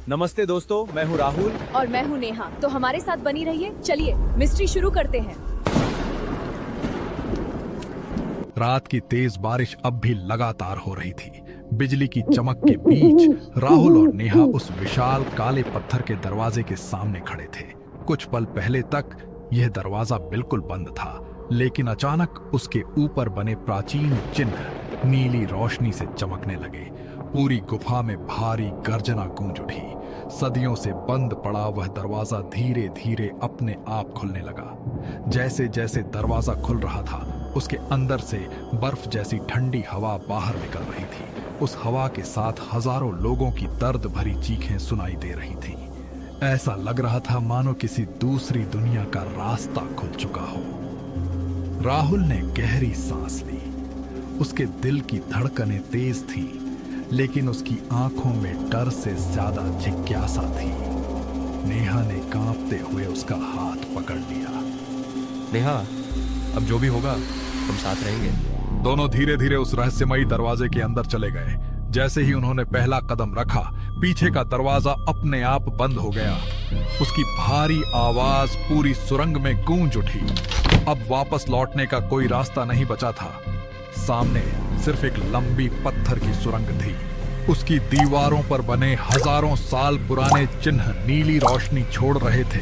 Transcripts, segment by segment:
नमस्ते दोस्तों, मैं हूँ राहुल। और मैं हूँ नेहा। तो हमारे साथ बनी रहिए। चलिए मिस्ट्री शुरू करते हैं। रात की तेज बारिश अब भी लगातार हो रही थी। बिजली की चमक के बीच राहुल और नेहा उस विशाल काले पत्थर के दरवाजे के सामने खड़े थे। कुछ पल पहले तक यह दरवाजा बिल्कुल बंद था, लेकिन अचानक उसके ऊपर बने प्राचीन चिन्ह नीली रोशनी से चमकने लगे। पूरी गुफा में भारी गर्जना गूंज उठी। सदियों से बंद पड़ा वह दरवाजा धीरे धीरे अपने आप खुलने लगा। जैसे जैसे दरवाजा खुल रहा था, उसके अंदर से बर्फ जैसी ठंडी हवा बाहर निकल रही थी। उस हवा के साथ हजारों लोगों की दर्द भरी चीखें सुनाई दे रही थीं। ऐसा लग रहा था मानो किसी दूसरी दुनिया का रास्ता खुल चुका हो। राहुल ने गहरी सांस ली। उसके दिल की धड़कनें तेज थीं, लेकिन उसकी आंखों में डर से ज्यादा जिज्ञासा थी। नेहा ने कांपते हुए उसका हाथ पकड़ लिया। नेहा, अब जो भी होगा हम साथ रहेंगे। दोनों धीरे धीरे उस रहस्यमयी दरवाजे के अंदर चले गए। जैसे ही उन्होंने पहला कदम रखा, पीछे का दरवाजा अपने आप बंद हो गया। उसकी भारी आवाज पूरी सुरंग में गूंज उठी। अब वापस लौटने का कोई रास्ता नहीं बचा था। सामने सिर्फ एक लंबी पत्थर की सुरंग थी। उसकी दीवारों पर बने हजारों साल पुराने चिन्ह नीली रोशनी छोड़ रहे थे।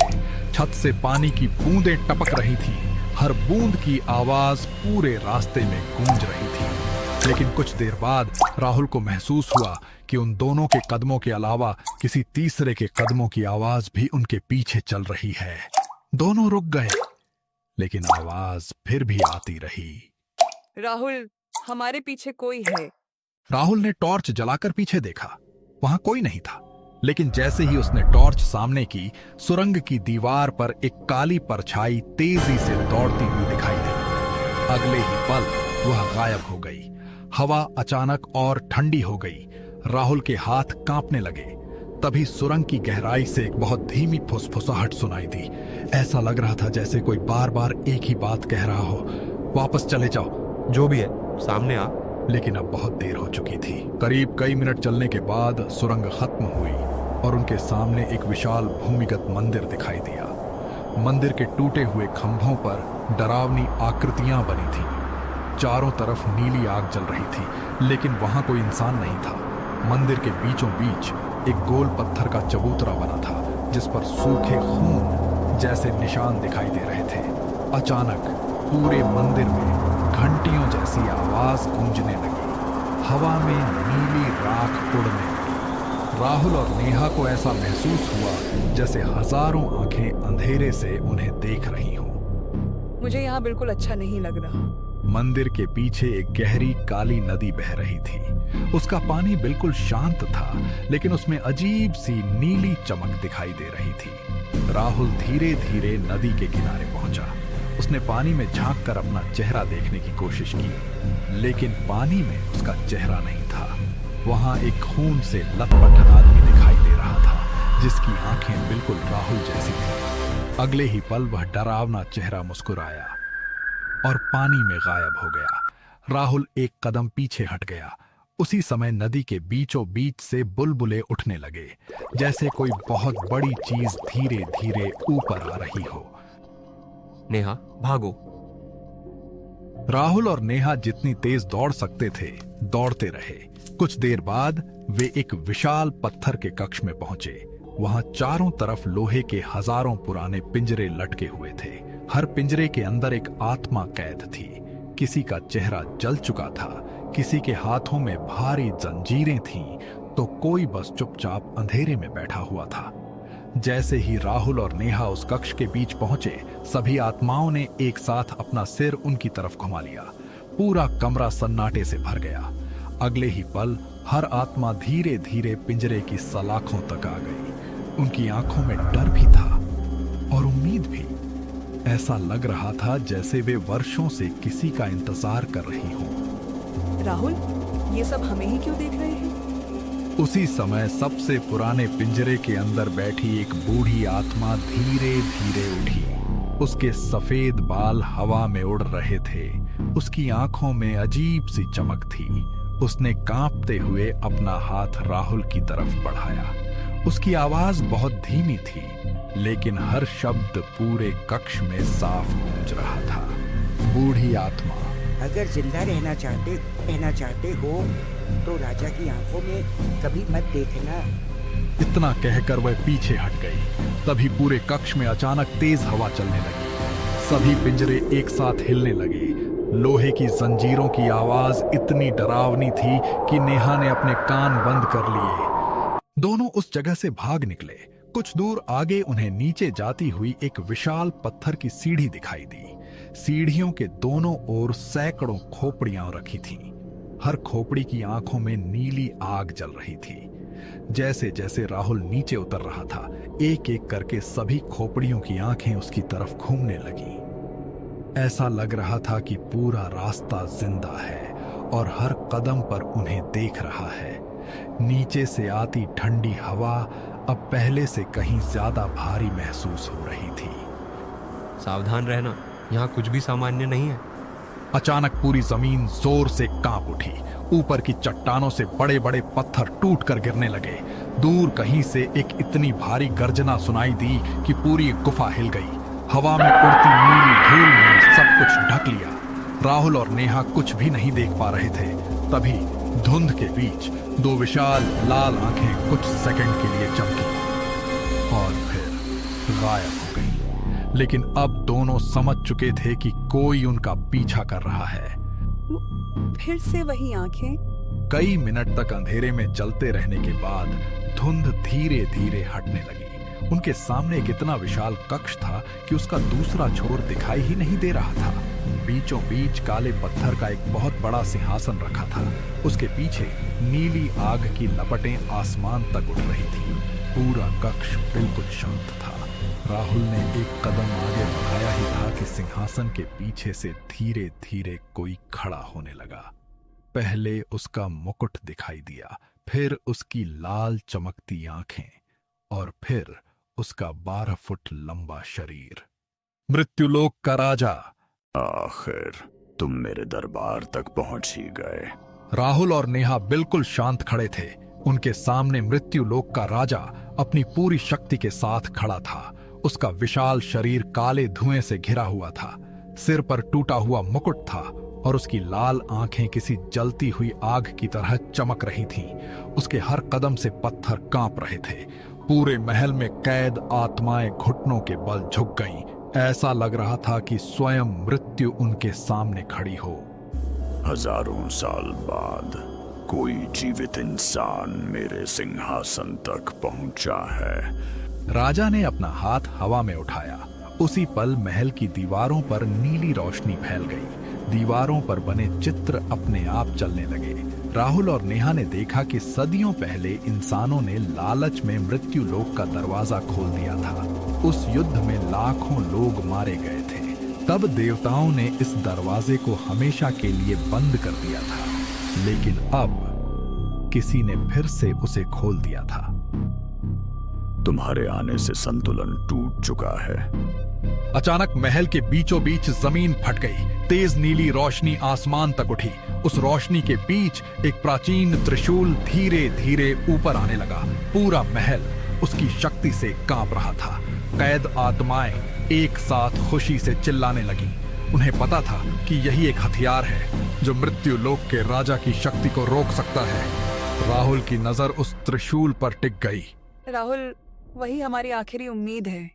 छत से पानी की बूंदें टपक रही थीं। हर बूंद की आवाज पूरे रास्ते में गूंज रही थी। लेकिन कुछ देर बाद राहुल को महसूस हुआ कि उन दोनों के कदमों के अलावा किसी तीसरे के कदमों की आवाज भी उनके पीछे चल रही है। दोनों रुक गए, लेकिन आवाज फिर भी आती रही। राहुल, हमारे पीछे कोई है। राहुल ने टॉर्च जलाकर पीछे देखा। वहां कोई नहीं था, लेकिन जैसे ही उसने टॉर्च सामने की, सुरंग की दीवार पर एक काली परछाई तेजी से दौड़ती हुई दिखाई दी। अगले ही पल वह गायब हो गई। हवा अचानक और ठंडी हो गई। राहुल के हाथ कांपने लगे। तभी सुरंग की गहराई से एक बहुत धीमी फुसफुसाहट सुनाई दी। ऐसा लग रहा था जैसे कोई बार बार एक ही बात कह रहा हो, वापस चले जाओ। जो भी है सामने आ। लेकिन अब बहुत देर हो चुकी थी। करीब कई मिनट चलने के बाद सुरंग खत्म हुई और उनके सामने एक विशाल भूमिगत मंदिर दिखाई दिया। मंदिर के टूटे हुए खंभों पर डरावनी आकृतियां बनी थीं। चारों तरफ नीली आग जल रही थी, लेकिन वहां कोई इंसान नहीं था। मंदिर के बीचों बीच एक गोल पत्थर का चबूतरा बना था, जिस पर सूखे खून जैसे निशान दिखाई दे रहे थे। अचानक पूरे मंदिर में घंटियों जैसी आवाज गूंजने लगी। हवा में नीली राख उड़ने लगी। राहुल और नेहा को ऐसा महसूस हुआ जैसे हजारों आंखें अंधेरे से उन्हें देख रही हों। मुझे यहाँ बिल्कुल अच्छा नहीं लग रहा। मंदिर के पीछे एक गहरी काली नदी बह रही थी। उसका पानी बिल्कुल शांत था, लेकिन उसमें अजीब सी नीली चमक दिखाई दे रही थी। राहुल धीरे धीरे नदी के किनारे पहुंचा। उसने पानी में झांक कर अपना चेहरा देखने की कोशिश की, लेकिन पानी में उसका चेहरा नहीं था। वहां एक खून से लथपथ आदमी दिखाई दे रहा था, जिसकी आंखें बिल्कुल राहुल जैसी थीं। अगले ही पल वह डरावना चेहरा मुस्कुराया और पानी में गायब हो गया। राहुल एक कदम पीछे हट गया। उसी समय नदी के बीचों बीच से बुलबुले उठने लगे, जैसे कोई बहुत बड़ी चीज धीरे धीरे ऊपर आ रही हो। नेहा, भागो। राहुल और नेहा जितनी तेज दौड़ सकते थे, दौड़ते रहे। कुछ देर बाद वे एक विशाल पत्थर के कक्ष में पहुंचे। वहां चारों तरफ लोहे के हजारों पुराने पिंजरे लटके हुए थे। हर पिंजरे के अंदर एक आत्मा कैद थी। किसी का चेहरा जल चुका था, किसी के हाथों में भारी जंजीरें थीं, तो कोई बस चुपचाप अंधेरे में बैठा हुआ था। जैसे ही राहुल और नेहा उस कक्ष के बीच पहुंचे, सभी आत्माओं ने एक साथ अपना सिर उनकी तरफ घुमा लिया। पूरा कमरा सन्नाटे से भर गया। अगले ही पल हर आत्मा धीरे धीरे पिंजरे की सलाखों तक आ गई। उनकी आंखों में डर भी था और उम्मीद भी। ऐसा लग रहा था जैसे वे वर्षों से किसी का इंतजार कर रही हों। राहुल, ये सब हमें ही क्यों देख रहे हैं? उसी समय सबसे पुराने पिंजरे के अंदर बैठी एक बूढ़ी आत्मा धीरे धीरे उठी। उसके सफेद बाल हवा में उड़ रहे थे। उसकी आंखों में अजीब सी चमक थी। उसने कांपते हुए अपना हाथ राहुल की तरफ बढ़ाया। उसकी आवाज बहुत धीमी थी, लेकिन हर शब्द पूरे कक्ष में साफ गूंज रहा था। बूढ़ी आत्मा, अगर जिंदा रहना चाहते हो तो राजा की आंखों में कभी मत देखना। इतना कहकर वह पीछे हट गई। तभी पूरे कक्ष में अचानक तेज हवा चलने लगी। सभी पिंजरे एक साथ हिलने लगे। लोहे की जंजीरों की आवाज इतनी डरावनी थी कि नेहा ने अपने कान बंद कर लिए। दोनों उस जगह से भाग निकले। कुछ दूर आगे उन्हें नीचे जाती हुई एक विशाल पत्थर की सीढ़ी दिखाई दी। सीढ़ियों के दोनों ओर सैकड़ों खोपड़ियां रखी थीं। हर खोपड़ी की आंखों में नीली आग जल रही थी। जैसे जैसे राहुल नीचे उतर रहा था, एक एक करके सभी खोपड़ियों की आंखें उसकी तरफ घूमने लगीं। ऐसा लग रहा था कि पूरा रास्ता जिंदा है और हर कदम पर उन्हें देख रहा है। नीचे से आती ठंडी हवा अब पहले से कहीं ज्यादा भारी महसूस हो रही थी। सावधान रहना, यहाँ कुछ भी सामान्य नहीं है। अचानक पूरी जमीन जोर से कांप उठी। ऊपर की चट्टानों से बड़े बड़े पत्थर टूटकर गिरने लगे। दूर कहीं से एक इतनी भारी गर्जना सुनाई दी कि पूरी गुफा हिल गई। हवा में उड़ती नीली धूल ने सब कुछ ढक लिया। राहुल और नेहा कुछ भी नहीं देख पा रहे थे। तभी धुंध के बीच दो विशाल लाल आंखें कुछ सेकंड के लिए चमकी और फिर गायब हो गई। लेकिन अब दोनों समझ चुके थे कि कोई उनका पीछा कर रहा है। फिर से वही आंखें। कई मिनट तक अंधेरे में चलते रहने के बाद धुंध धीरे धीरे हटने लगी। उनके सामने एक इतना विशाल कक्ष था कि उसका दूसरा छोर दिखाई ही नहीं दे रहा था। बीचों बीच काले पत्थर का एक बहुत बड़ा सिंहासन रखा था। उसके पीछे नीली आग की लपटें आसमान तक उठ रही थी। पूरा कक्ष बिल्कुल शांत था। राहुल ने एक कदम आगे बढ़ाया ही था कि सिंहासन के पीछे से धीरे धीरे कोई खड़ा होने लगा। पहले उसका मुकुट दिखाई दिया, फिर उसकी लाल चमकती आंखें और फिर उसका 12 फुट लंबा शरीर। मृत्युलोक का राजा। आखिर तुम मेरे दरबार तक पहुंच ही गए। राहुल और नेहा बिल्कुल शांत खड़े थे। उनके सामने मृत्युलोक का राजा अपनी पूरी शक्ति के साथ खड़ा था। उसका विशाल शरीर काले धुएं से घिरा हुआ था। सिर पर टूटा हुआ मुकुट था और उसकी लाल आंखें किसी जलती हुई आग की तरह चमक रही थीं। उसके हर कदम से पत्थर कांप रहे थे। पूरे महल में कैद आत्माएं घुटनों के बल झुक गईं। ऐसा लग रहा था कि स्वयं मृत्यु उनके सामने खड़ी हो। हजारों साल बाद कोई जीवित इंसान मेरे सिंहासन तक पहुंचा है। राजा ने अपना हाथ हवा में उठाया। उसी पल महल की दीवारों पर नीली रोशनी फैल गई। दीवारों पर बने चित्र अपने आप चलने लगे। राहुल और नेहा ने देखा कि सदियों पहले इंसानों ने लालच में मृत्यु लोक का दरवाजा खोल दिया था। उस युद्ध में लाखों लोग मारे गए थे। तब देवताओं ने इस दरवाजे को हमेशा के लिए बंद कर दिया था, लेकिन अब किसी ने फिर से उसे खोल दिया था। तुम्हारे आने से संतुलन टूट चुका है। अचानक महल के बीचों बीच जमीन फट गई। तेज नीली रोशनी आसमान तक उठी। उस रोशनी के बीच एक प्राचीन त्रिशूल धीरे धीरे ऊपर आने लगा। पूरा महल उसकी शक्ति से कांप रहा था। कैद आत्माएं एक साथ खुशी से चिल्लाने लगीं। उन्हें पता था कि यही एक हथियार है जो मृत्यु लोक के राजा की शक्ति को रोक सकता है। राहुल की नजर उस त्रिशूल पर टिक गई। राहुल, वही हमारी आखिरी उम्मीद है।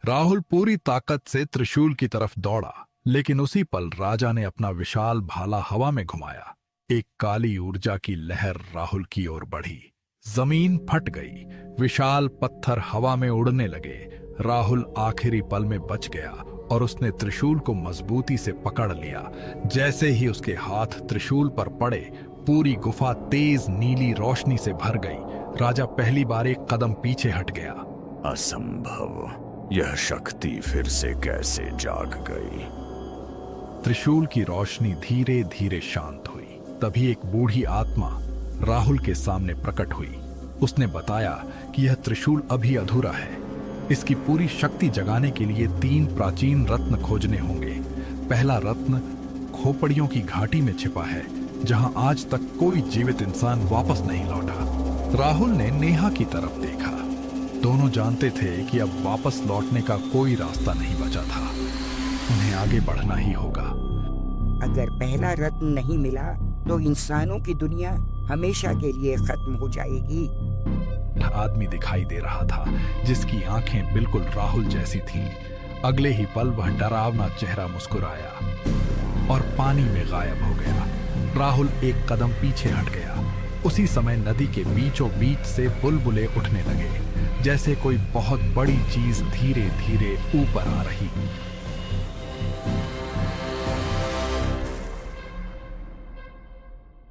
राहुल पूरी ताकत से त्रिशूल की तरफ दौड़ा, लेकिन उसी पल राजा ने अपना विशाल भाला हवा में घुमाया। एक काली ऊर्जा की लहर राहुल की ओर बढ़ी। जमीन फट गई। विशाल पत्थर हवा में उड़ने लगे। राहुल आखिरी पल में बच गया और उसने त्रिशूल को मजबूती से पकड़ लिया। जैसे ही उसके हाथ त्रिशूल पर पड़े, पूरी गुफा तेज नीली रोशनी से भर गई। राजा पहली बार एक कदम पीछे हट गया। असंभव, यह शक्ति फिर से कैसे जाग गई? त्रिशूल की रोशनी धीरे धीरे शांत हुई। तभी एक बूढ़ी आत्मा राहुल के सामने प्रकट हुई। उसने बताया कि यह त्रिशूल अभी अधूरा है। इसकी पूरी शक्ति जगाने के लिए 3 प्राचीन रत्न खोजने होंगे। पहला रत्न खोपड़ियों की घाटी में छिपा है, जहां आज तक कोई जीवित इंसान वापस नहीं लौटा। राहुल ने नेहा की तरफ देखा। दोनों जानते थे कि अब वापस लौटने का कोई रास्ता नहीं बचा था। उन्हें आगे बढ़ना ही होगा। अगर पहला रत्न नहीं मिला तो इंसानों की दुनिया हमेशा के लिए खत्म हो जाएगी। आदमी दिखाई दे रहा था जिसकी आंखें बिल्कुल राहुल जैसी थीं। अगले ही पल वह डरावना चेहरा मुस्कुराया और पानी में गायब हो गया। राहुल एक कदम पीछे हट गया। उसी समय नदी के बीचों बीच से बुलबुले उठने लगे, जैसे कोई बहुत बड़ी चीज धीरे धीरे ऊपर आ रही।